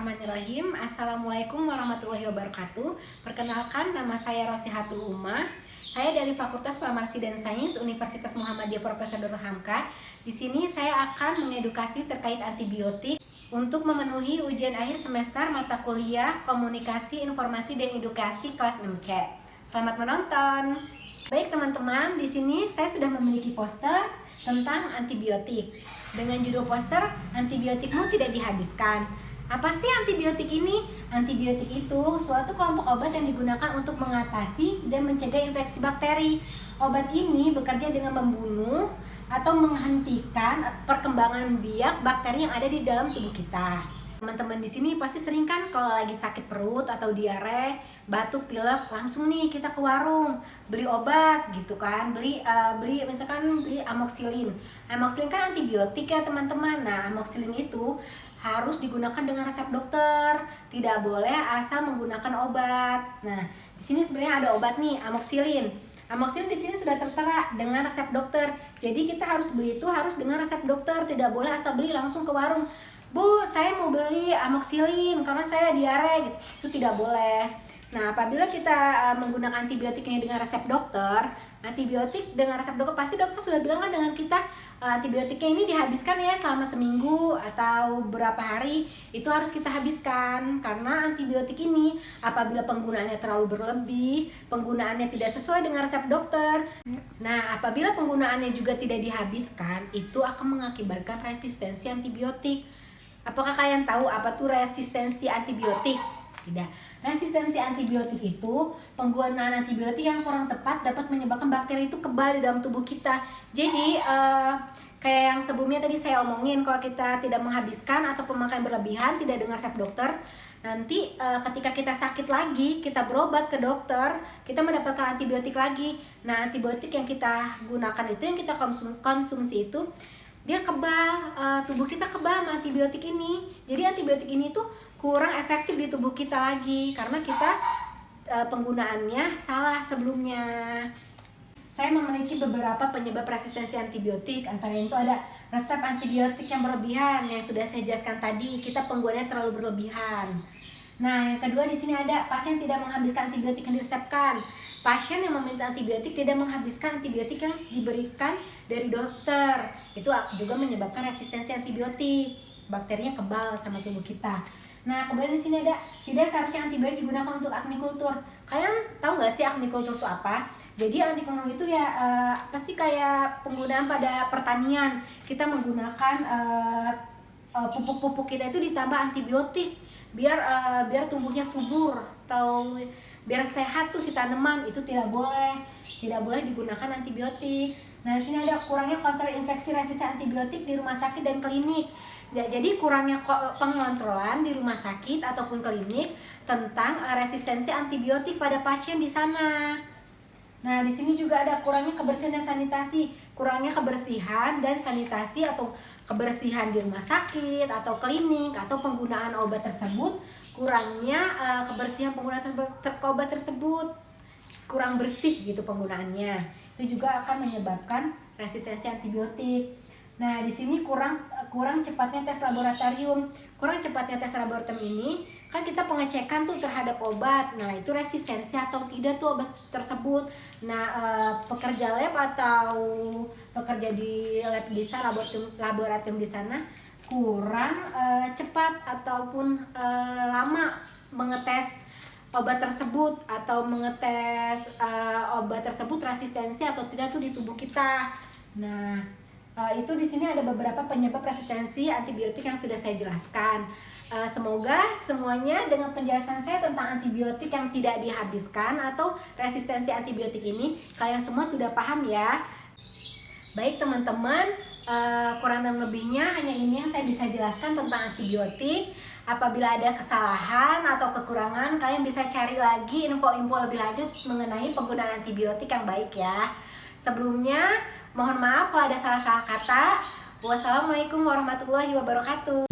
Bismillahirrahmanirrahim. Assalamualaikum warahmatullahi wabarakatuh. Perkenalkan, nama saya Rosihatul Umah. Saya dari Fakultas Farmasi dan Sains Universitas Muhammadiyah Profesor Dr. Hamka. Di sini saya akan mengedukasi terkait antibiotik untuk memenuhi ujian akhir semester mata kuliah Komunikasi, Informasi dan Edukasi kelas 6C. Selamat menonton. Baik teman-teman, di sini saya sudah memiliki poster tentang antibiotik. Dengan judul poster, antibiotikmu tidak dihabiskan. Apa sih antibiotik ini? Antibiotik itu suatu kelompok obat yang digunakan untuk mengatasi dan mencegah infeksi bakteri. Obat ini bekerja dengan membunuh atau menghentikan perkembangan biak bakteri yang ada di dalam tubuh kita. Teman-teman di sini pasti sering kan kalau lagi sakit perut atau diare, batuk, pilek, langsung nih kita ke warung beli obat gitu kan, beli amoxicillin. Amoxicillin kan antibiotik ya teman-teman. Nah, amoxicillin itu harus digunakan dengan resep dokter, tidak boleh asal menggunakan obat. Nah, di sini sebenarnya ada obat nih, amoxicillin. Amoxicillin di sini sudah tertera dengan resep dokter. Jadi kita harus beli itu harus dengan resep dokter, tidak boleh asal beli langsung ke warung. Bu, saya mau beli amoxicillin karena saya diare gitu. Itu tidak boleh. Nah, apabila kita menggunakan antibiotik ini dengan resep dokter, antibiotik dengan resep dokter pasti dokter sudah bilang kan dengan kita antibiotiknya ini dihabiskan ya selama seminggu atau berapa hari itu harus kita habiskan, karena antibiotik ini apabila penggunaannya terlalu berlebih, penggunaannya tidak sesuai dengan resep dokter. Nah, apabila penggunaannya juga tidak dihabiskan, itu akan mengakibatkan resistensi antibiotik. Apakah kalian tahu apa tuh resistensi antibiotik? Tidak. Resistensi antibiotik itu penggunaan antibiotik yang kurang tepat dapat menyebabkan bakteri itu kebal di dalam tubuh kita. Jadi kayak yang sebelumnya tadi saya omongin, kalau kita tidak menghabiskan atau pemakaian berlebihan tidak dengar resep dokter, nanti ketika kita sakit lagi, kita berobat ke dokter, kita mendapatkan antibiotik lagi. Nah, antibiotik yang kita gunakan itu, yang kita konsumsi itu, dia kebal, tubuh kita kebal sama antibiotik ini. Jadi antibiotik ini tuh kurang efektif di tubuh kita lagi karena kita penggunaannya salah sebelumnya. Saya memiliki beberapa penyebab resistensi antibiotik. Antara itu ada resep antibiotik yang berlebihan yang sudah saya jelaskan tadi, kita penggunaannya terlalu berlebihan. Nah, yang kedua di sini ada pasien tidak menghabiskan antibiotik yang diresepkan. Pasien yang meminta antibiotik tidak menghabiskan antibiotik yang diberikan dari dokter. Itu juga menyebabkan resistensi antibiotik. Bakterinya kebal sama tubuh kita. Nah, kemudian di sini ada tidak seharusnya antibiotik digunakan untuk agrikultur. Kalian tahu nggak sih agrikultur itu apa? Jadi agrikultur itu ya pasti kayak penggunaan pada pertanian. Kita menggunakan pupuk-pupuk kita itu ditambah antibiotik biar tumbuhnya subur atau biar sehat tuh si tanaman. Itu tidak boleh digunakan antibiotik. Nah, di sini ada kurangnya kontrol infeksi resisten antibiotik di rumah sakit dan klinik. Ya, jadi kurangnya pengontrolan di rumah sakit ataupun klinik tentang resistensi antibiotik pada pasien di sana. Nah, di sini juga ada kurangnya kebersihan dan sanitasi. Kurangnya kebersihan dan sanitasi atau kebersihan di rumah sakit atau klinik atau penggunaan obat tersebut, kurangnya kebersihan penggunaan obat tersebut, kurang bersih gitu penggunaannya. Itu juga akan menyebabkan resistensi antibiotik. Nah, di sini kurang cepatnya tes laboratorium. Kurang cepatnya tes laboratorium ini kan kita pengecekan tuh terhadap obat. Nah, itu resistensi atau tidak tuh obat tersebut. Nah, pekerja lab atau pekerja di lab di sana, laboratorium di sana kurang cepat ataupun lama mengetes obat tersebut atau mengetes obat tersebut resistensi atau tidak tuh di tubuh kita. Nah, itu di sini ada beberapa penyebab resistensi antibiotik yang sudah saya jelaskan. Semoga semuanya dengan penjelasan saya tentang antibiotik yang tidak dihabiskan atau resistensi antibiotik ini kalian semua sudah paham ya. Baik teman-teman, kurang dan lebihnya hanya ini yang saya bisa jelaskan tentang antibiotik. Apabila ada kesalahan atau kekurangan, kalian bisa cari lagi info-info lebih lanjut mengenai penggunaan antibiotik yang baik ya. Sebelumnya, mohon maaf kalau ada salah-salah kata. Wassalamualaikum warahmatullahi wabarakatuh.